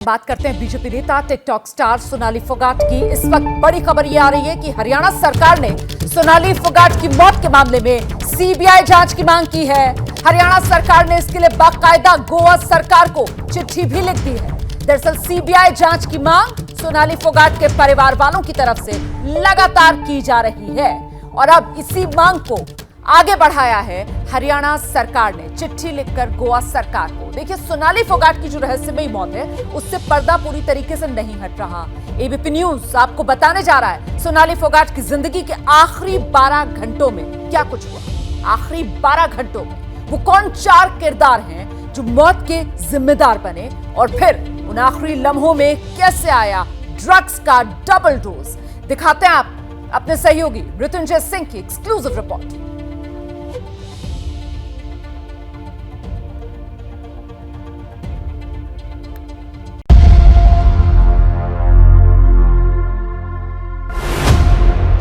बात करते हैं बीजेपी नेता टिकटॉक स्टार सोनाली फोगाट की। इस वक्त बड़ी खबर ये आ रही है कि हरियाणा सरकार ने सोनाली फोगाट की मौत के मामले में सीबीआई जांच की मांग की है। हरियाणा सरकार ने इसके लिए बाकायदा गोवा सरकार को चिट्ठी भी लिख दी है। दरअसल सीबीआई जांच की मांग सोनाली फोगाट के परिवार वालों की तरफ से लगातार की जा रही है और अब इसी मांग को आगे बढ़ाया है हरियाणा सरकार ने चिट्ठी लिखकर गोवा सरकार को। देखिए, सोनाली फोगाट की जो रहस्यमयी मौत है उससे पर्दा पूरी तरीके से नहीं हट रहा। एबीपी न्यूज आपको बताने जा रहा है सोनाली फोगाट की जिंदगी के आखिरी 12 घंटों में क्या कुछ हुआ। आखिरी 12 घंटों में वो कौन 4 किरदार हैं जो मौत के जिम्मेदार बने और फिर उन आखिरी लम्हों में कैसे आया ड्रग्स का डबल डोज। दिखाते हैं आप अपने सहयोगी मृत्युंजय सिंह की एक्सक्लूसिव रिपोर्ट।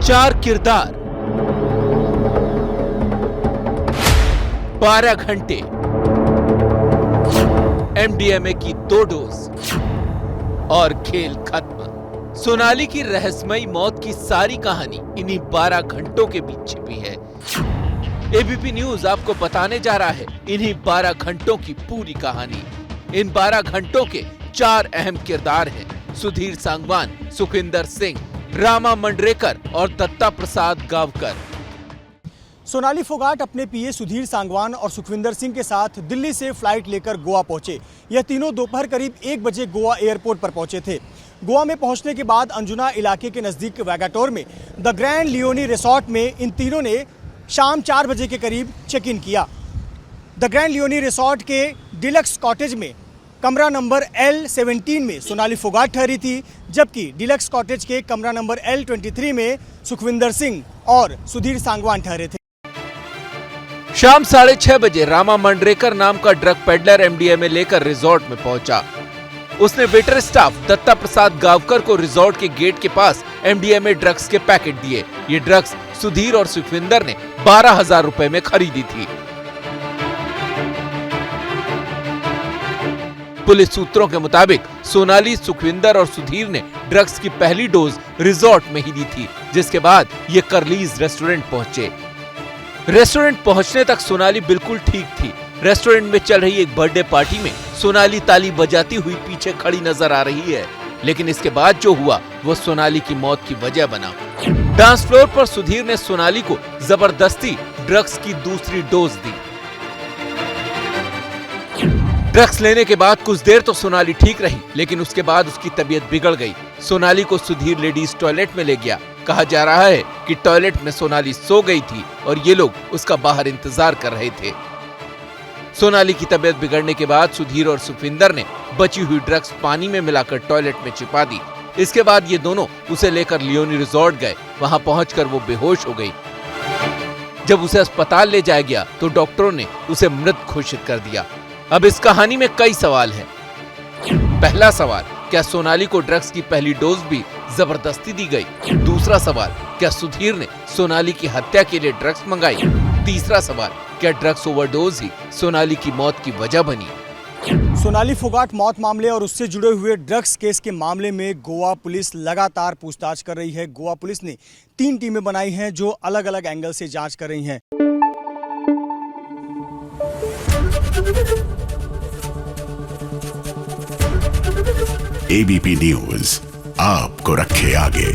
चार किरदार, 12 घंटे, एमडीएमए की 2 डोज और खेल खत्म। सोनाली की रहस्यमयी मौत की सारी कहानी इन्हीं 12 घंटों के बीच छिपी है। एबीपी न्यूज आपको बताने जा रहा है इन्हीं 12 घंटों की पूरी कहानी। इन 12 घंटों के 4 अहम किरदार हैं: सुधीर सांगवान, सुखविंदर सिंह, रामा मंडरेकर और दत्ता प्रसाद गावकर। सोनाली फोगाट अपने पीए सुधीर सांगवान और सुखविंदर सिंह के साथ दिल्ली से फ्लाइट लेकर गोवा पहुंचे। यह तीनों दोपहर करीब 1 बजे गोवा एयरपोर्ट पर पहुंचे थे। गोवा में पहुंचने के बाद अंजुना इलाके के नजदीक वैगाटोर में द ग्रैंड लियोनी रिसोर्ट में इन तीनों ने शाम 4 बजे के करीब चेक इन किया। द ग्रैंड लियोनी रिसोर्ट के डिलक्स कॉटेज में कमरा नंबर L17 में सोनाली फोगाट ठहरी थी, जबकि डिलक्स कॉटेज के कमरा नंबर L23 में सुखविंदर सिंह और सुधीर सांगवान ठहरे थे। शाम 6:30 बजे रामा मंडरेकर नाम का ड्रग पेडलर एमडीएमए लेकर रिजॉर्ट में पहुंचा। उसने वेटर स्टाफ दत्ता प्रसाद गावकर को रिजॉर्ट के गेट के पास एमडीएमए ड्रग्स के पैकेट दिए। ये ड्रग्स सुधीर और सुखविंदर ने 12,000 रुपए में खरीदी थी। पुलिस सूत्रों के मुताबिक सोनाली, सुखविंदर और सुधीर ने ड्रग्स की पहली डोज रिजॉर्ट में ही दी थी, जिसके बाद ये करलीज रेस्टोरेंट पहुंचे। रेस्टोरेंट पहुंचने तक सोनाली बिल्कुल ठीक थी। रेस्टोरेंट में चल रही एक बर्थडे पार्टी में सोनाली ताली बजाती हुई पीछे खड़ी नजर आ रही है, लेकिन इसके बाद जो हुआ वो सोनाली की मौत की वजह बना। डांस फ्लोर पर सुधीर ने सोनाली को जबरदस्ती ड्रग्स की दूसरी डोज दी। ड्रग्स लेने के बाद कुछ देर तो सोनाली ठीक रही, लेकिन उसके बाद उसकी तबीयत बिगड़ गई। सोनाली को सुधीर लेडीज टॉयलेट में ले गया। कहा जा रहा है कि टॉयलेट में सोनाली सो गई थी और ये लोग उसका बाहर इंतजार कर रहे थे। सोनाली की तबीयत बिगड़ने के बाद सुधीर और सुखविंदर ने बची हुई ड्रग्स पानी में मिलाकर टॉयलेट में छिपा दी। इसके बाद ये दोनों उसे लेकर लियोनी रिजॉर्ट गए। वहां पहुंचकर वो बेहोश हो गई। जब उसे अस्पताल ले जाया गया तो डॉक्टरों ने उसे मृत घोषित कर दिया। अब इस कहानी में कई सवाल हैं। पहला सवाल, क्या सोनाली को ड्रग्स की पहली डोज भी जबरदस्ती दी गई? दूसरा सवाल, क्या सुधीर ने सोनाली की हत्या के लिए ड्रग्स मंगाई? तीसरा सवाल, क्या ड्रग्स ओवरडोज ही सोनाली की मौत की वजह बनी? सोनाली फोगाट मौत मामले और उससे जुड़े हुए ड्रग्स केस के मामले में गोवा पुलिस लगातार पूछताछ कर रही है। गोवा पुलिस ने 3 टीमें बनाई हैं जो अलग अलग एंगल से जांच कर रही हैं। एबीपी न्यूज आपको रखे आगे।